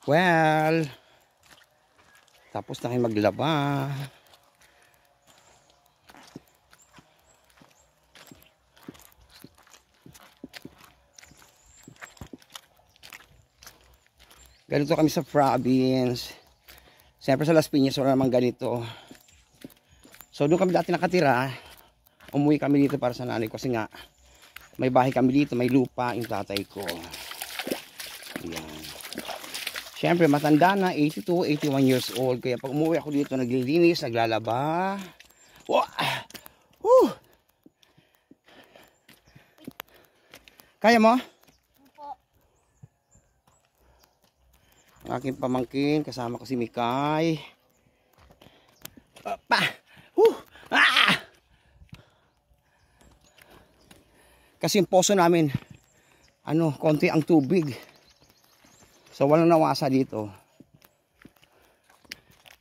Well, tapos na kayo maglaba. Ganito kami sa province. Siyempre sa Las Piñas wala namang ganito. So doon kami dati nakatira. Umuwi kami dito para sa nanay ko kasi nga may bahay kami dito, may lupa yung tatay ko. Ayan. Siyempre matanda na, 82, 81 years old. Kaya pag umuwi ako dito, naglilinis, naglalaba. Wow! Woo! Kaya mo? Opo. Ang aking pamangkin, kasama ko si Mikay. Pa! Ah! Kasi yung poso namin, konti ang tubig. So walang nawasa dito.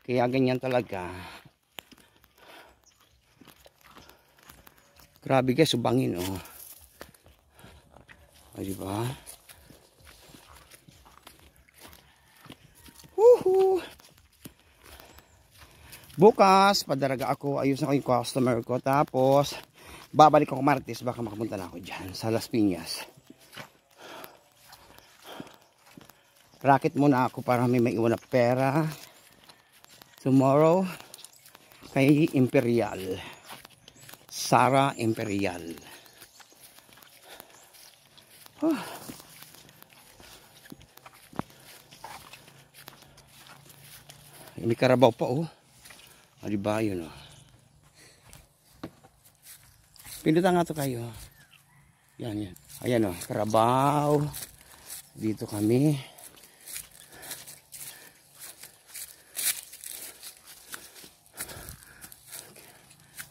Kaya ganyan talaga. Grabe guys, subangin oh. Ay, diba? Woohoo! Bukas, padaraga ako. Ayos na ko yung customer ko. Tapos, babalik ako Martes. Baka makapunta na ako dyan sa Las Piñas. Racket muna ako para may maiwan na pera. Tomorrow, kay Imperial. Sara Imperial. May karabaw pa oh. Diba yun oh. Pindutan nga to kayo. Yan. Ayan oh, karabaw. Dito kami.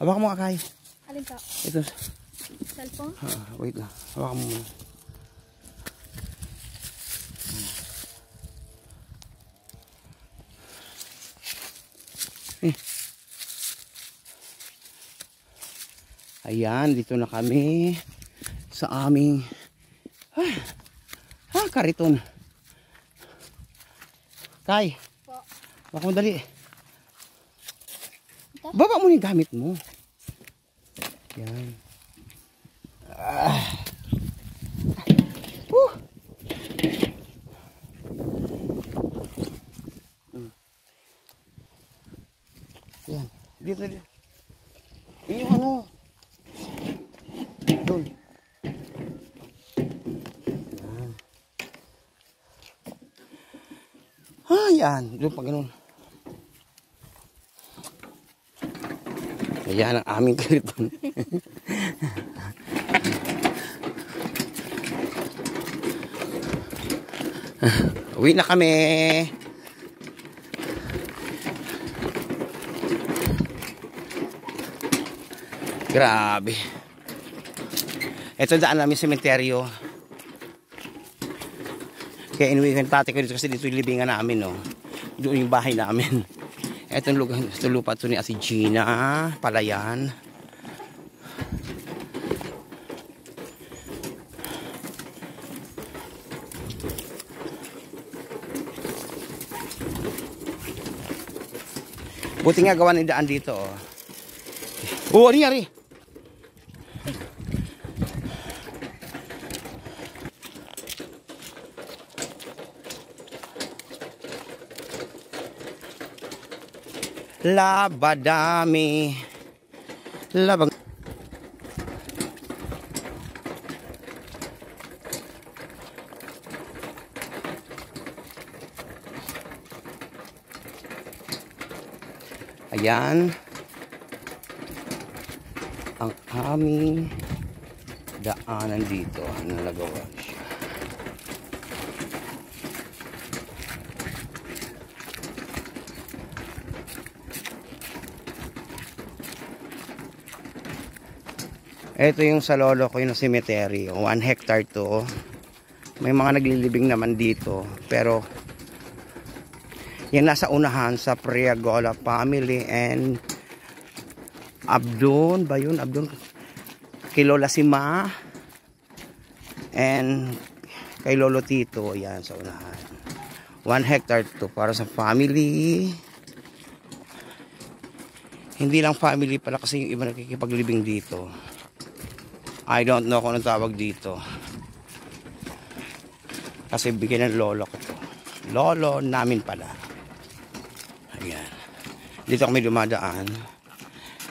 Hawakan mo Akay. Alin ka? Ito. Cellphone? Wait lang. Hawakan mo muna. Ayan, dito na kami sa aming kariton. Kay, baka mo dali. Baba mo yung gamit mo. Yan. Yan. Dito. Yung ano. Doon. Yan. Doon pa ganun. Ayan ang aming kariton. Uwi na kami. Grabe. Ito daan namin sementeryo. Kaya inuwi ko yung tatay ko dito kasi dito yung libingan namin, no. Doon yung bahay namin. Itong lupa ito ni Ate Gina. Palayan. Buti nga gawa ng daan dito. Oh, ano nangyari? Labadami. Labang. Ayan. Ang aming daanan dito. Nalagawan siya. Ito yung sa lolo ko yung cemetery. 1 hectare to. May mga naglilibing naman dito. Pero yan nasa unahan sa Priagola family and Abdon ba yun? Abdon kay Lola Sima and kay Lolo Tito. Yan sa unahan. 1 hectare to para sa family. Hindi lang family pala kasi yung iba nakikipaglibing dito. I don't know kung anong tawag dito. Kasi bigyan ng lolo ko to. Lolo namin pala. Ayan. Dito kami dumadaan.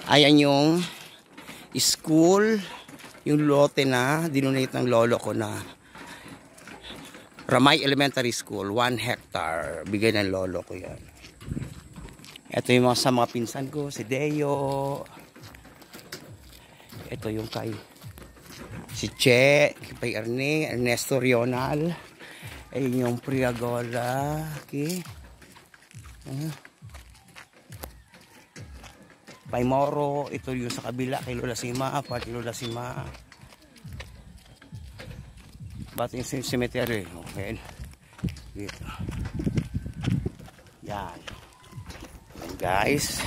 Ayan yung school. Yung lote na dinonate ng lolo ko na Ramay Elementary School. 1 hectare. Bigay ng lolo ko yan. Ito yung sa mga pinsan ko. Si Deo. Ito yung kay si Che. Kay Ernesto Rional. Ayun yung Priagola. Okay. Paimoro. Ito yung sa kabila. Kay Lola Sima. Pati Lola Sima. Bating cemetery. Okay. Dito. Yan. Yan guys.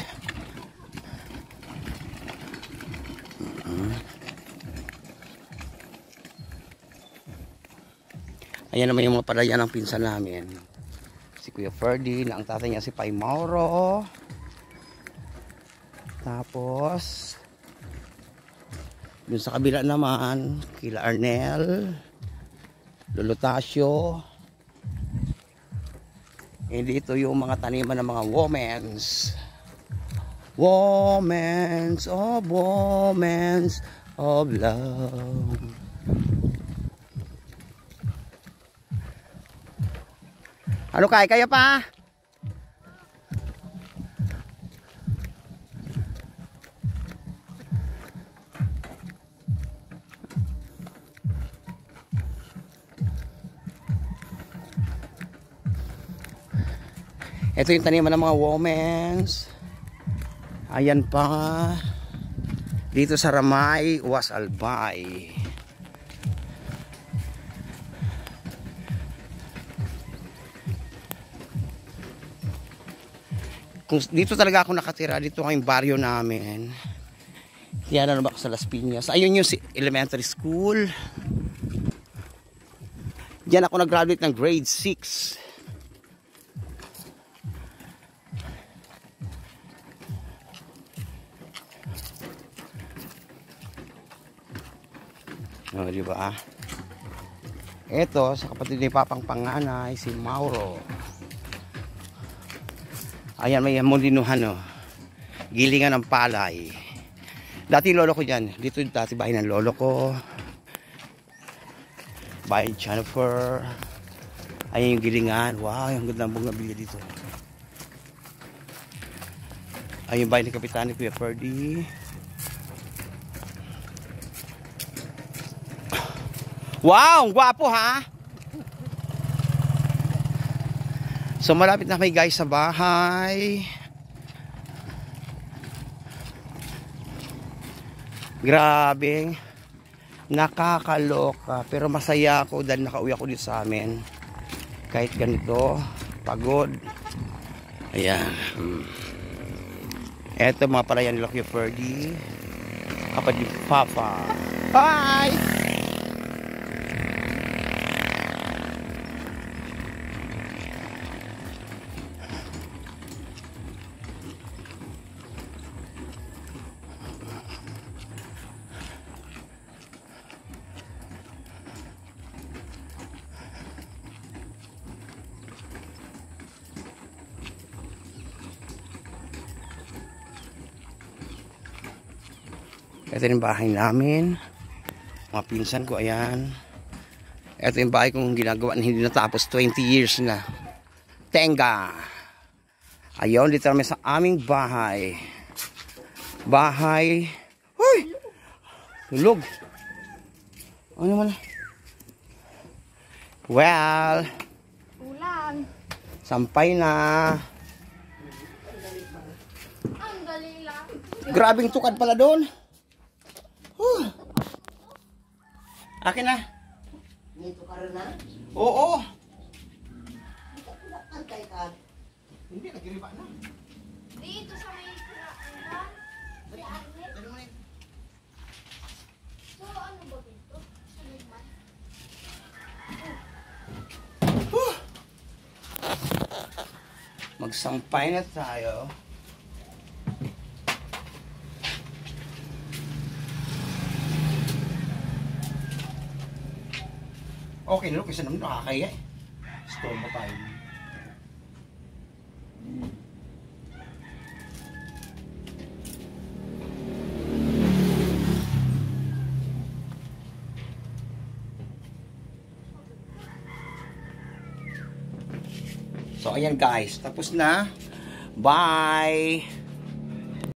Ayan naman yung mga palayan ng pinsan namin. Si Kuya Ferdy, na ang tatay niya si Pai Mauro. Tapos, dun sa kabila naman, kila Arnel, Lolo Tasio. Dito yung mga taniman ng mga womens. Womens of love. Ano kaya pa? Ito yung taniman ng mga womens. Ayan pa. Dito sa Ramay, Was Albay. Dito talaga ako nakatira, dito ang baryo namin. Yan ano ba ako sa Las Piñas. Ayun yung elementary school. Diyan ako nag-graduate ng grade 6. O, diba? Ito, sa kapatid ni Papang panganay, si Mauro. Ayan, may mulinuhan, oh. Gilingan ng palay. Dati lolo ko dyan. Dito dati bahay ng lolo ko. Bahay ni Jennifer. Ayan yung gilingan. Wow, yung ganda ng bungabili dito. Ayan yung bahay ni Kapitan ni Kuya Ferdy. Wow, gwapo ha. So malapit na kami guys sa bahay. Grabe. Nakakaloka. Pero masaya ako dahil nakauwi ako dito sa amin. Kahit ganito. Pagod. Ayan. Eto mga palayan nila Kuya Ferdy. Kapatid ni Papa. Bye! Ito yung bahay namin. Mga pinsan ko, ayan. Ito yung bahay kong ginagawa na hindi natapos. 20 years na. Tenga. Ayun, dito kami sa aming bahay. Bahay. Uy! Tulog. Ano naman? Well. Ulan. Sampay na. Ang dali lang. Grabing tukad pala doon. Akin na. Dito ka rin na? Oo. Antay ka. Hindi, nagiriba na. Dito sa may ulan. Si Arnett. So ano ba dito? Sa Ligman. Magsampay na tayo. Okay na, kasi naman nakakaya eh. Store ba tayo? So, ayan guys. Tapos na. Bye!